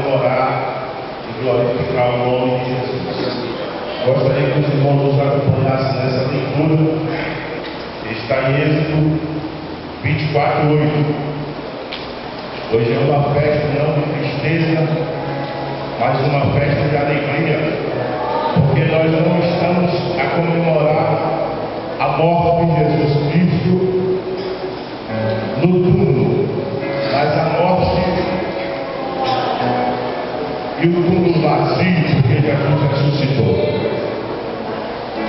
adorar e glorificar o nome de Jesus. Gostaria que os irmãos nos acompanhassem nessa leitura. Está em Êxodo 24:8. Hoje é uma festa não de tristeza, mas uma festa de alegria, porque nós não estamos a comemorar a morte de Jesus Cristo no túmulo, mas a morte e o túmulo vazio, porque Jesus ressuscitou.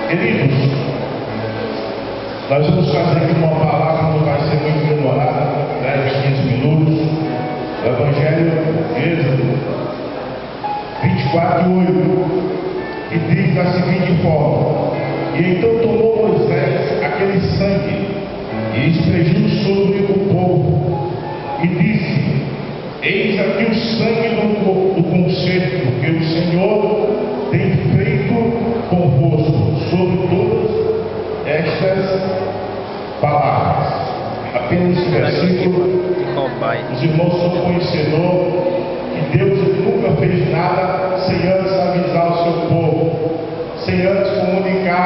Queridos, nós vamos fazer aqui uma palavra que não vai ser muito demorada, 10, 15 minutos. O Evangelho de Êxodo 24:8, que diz da seguinte forma: E então tomou Moisés aquele sangue e esfregiu sobre o povo, e disse: Eis aqui o sangue do concerto que o Senhor tem feito convosco sobre todas estas palavras. Apenas esse versículo, os irmãos são conhecedores que Deus nunca fez nada sem antes avisar o seu povo, sem antes comunicar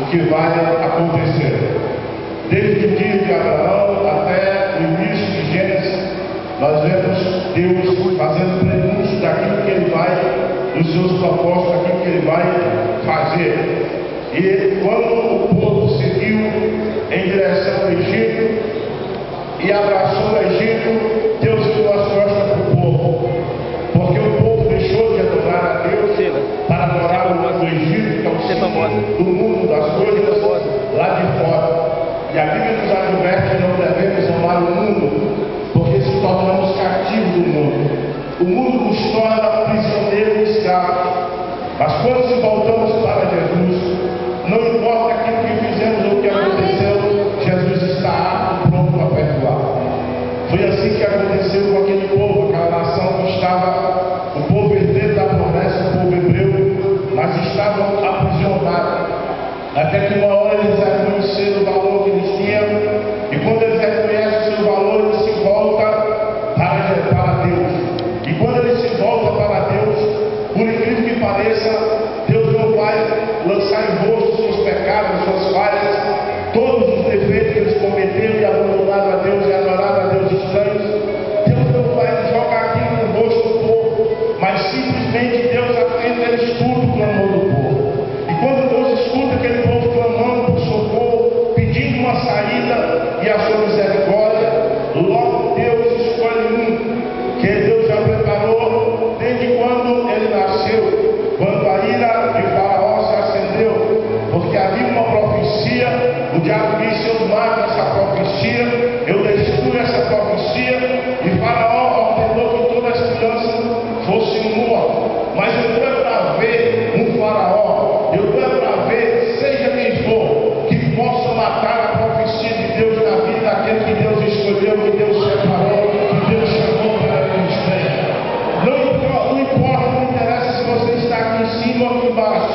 o que vai acontecer. Desde o dia de Abraão até o início de Gênesis, nós vemos Deus fazendo prenúncio daquilo que Ele vai, dos seus propósitos, daquilo que Ele vai fazer. E quando o povo seguiu em direção ao Egito e abraçou o Egito, Deus virou as costas para o povo, porque o povo deixou de adorar a Deus para adorar o Egito, que é o símbolo do mundo, das coisas lá de fora. E a Bíblia nos adverte que não devemos amar o mundo, porque se tornamos cativos do mundo. O mundo nos torna prisioneiros e escravos. Mas quando se voltamos para Jesus, não importa aquilo que fizemos ou o que aconteceu, Jesus está apto, pronto para perdoar. Foi assim que aconteceu com aquele povo, aquela nação que estava, o povo herdeiro da promessa, o povo hebreu, mas estavam aprisionados. Até que uma hora eles reconheceram o valor que eles tinham, e quando eles reconhecem o seu valor, eles se voltam para Deus. E quando eles se voltam para Deus, por incrível que pareça, Deus não vai lançar em rosto seus pecados, suas falhas, todos os defeitos que eles cometeram e abandonaram a Deus e adoraram a Deus estranhos. Deus não vai jogar aquilo no rosto do povo, mas simplesmente Deus atende, Ele escuta o clamor do povo. E quando Deus escuta aquele povo clamando por socorro, pedindo uma saída e a sua misericórdia, logo Deus escolhe um que Deus já preparou desde quando ele nasceu, quando a ira de Faraó se acendeu, porque havia uma profecia. O diabo disse: eu mato essa profecia, eu destruo essa profecia, e Faraó ordenou que todas as crianças fossem mortas. Mas eu estou para ver um Faraó, eu estou para ver, seja quem for, que possa matar a profecia de Deus na vida daquele que Deus escolheu, que Deus separou, que Deus chamou para o ministério. Não importa, não interessa se você está aqui em cima ou aqui embaixo,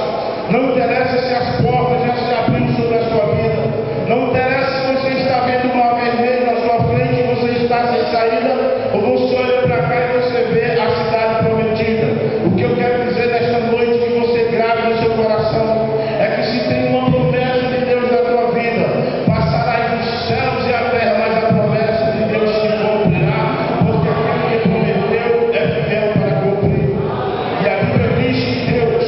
não interessa se as portas já se abriram sobre a sua vida, não interessa se você está vendo uma vermelha na sua frente e você está sem saída, ou você olha para cá e você vê a cidade prometida. O que eu quero dizer nesta noite, que você grave no seu coração, é que se tem uma promessa de Deus na tua vida, passará os céus e a terra, mas a promessa de Deus se cumprirá, porque aquele que prometeu é fiel para cumprir. E a Bíblia diz que Deus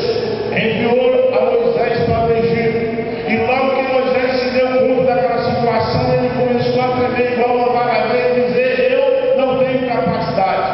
enviou a Moisés para o Egito, e logo que Moisés se deu conta daquela situação, ele começou a tremer igual uma vara verde e dizer: eu não tenho capacidade.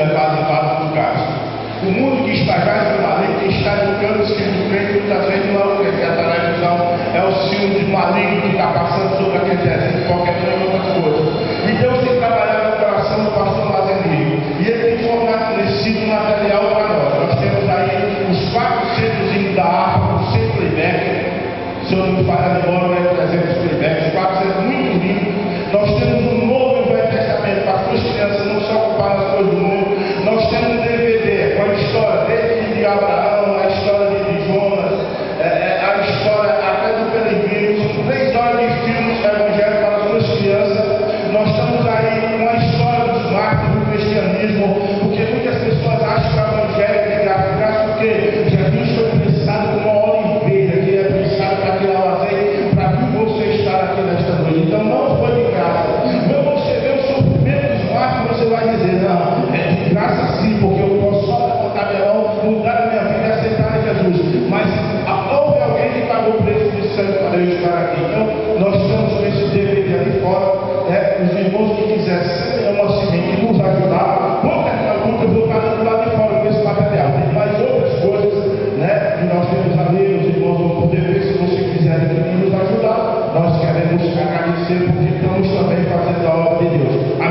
levado em vários lugares. O mundo que está já do maligno, que está educando os filhos do crente, muitas vezes não é o crente, é a televisão, é o ciúme de maligno que está passando sobre aquele desenho, qualquer outra coisa. E Deus tem trabalhado no coração do pastor Mazenir, e ele tem fornecido material para nós. Nós temos aí os 4 centros da APA, o centro playback, se eu não me falhar de memória, né, 300 playback, os 4 centros muito lindos. Nós temos um novo e Velho Testamento para as suas crianças não se ocuparem das coisas do mundo. Nós temos um DVD com a história desde de Abraão, a história de Jonas, a história até do peregrino, 3 horas de filmes evangélicos para as suas crianças. Nós estamos aí com a história dos mártires do cristianismo, porque muitas pessoas acham que o evangelho é graça, porque Jesus foi pensado como uma oliveira, que é pensado para tirar o azeite, para que você estar aqui nesta noite. Então não foi de graça. Quando você vê o sofrimento dos mártires, você vai dizer, não, é de graça sim, porque eu posso só levantar minha mão, mudar a minha vida e aceitar Jesus. Mas houve alguém que pagou o preço de sangue para eu estar aqui. Então nós estamos com esse DVD ali fora. Os irmãos que quiserem, sem uma semente, nos ajudar, vamos terminar o culto, eu vou estar do lado de fora com esse material. Tem mais outras coisas, né, que nós temos ali, os irmãos vão poder ver, se você quiser nos ajudar. Nós queremos agradecer, porque estamos também fazendo a obra de Deus.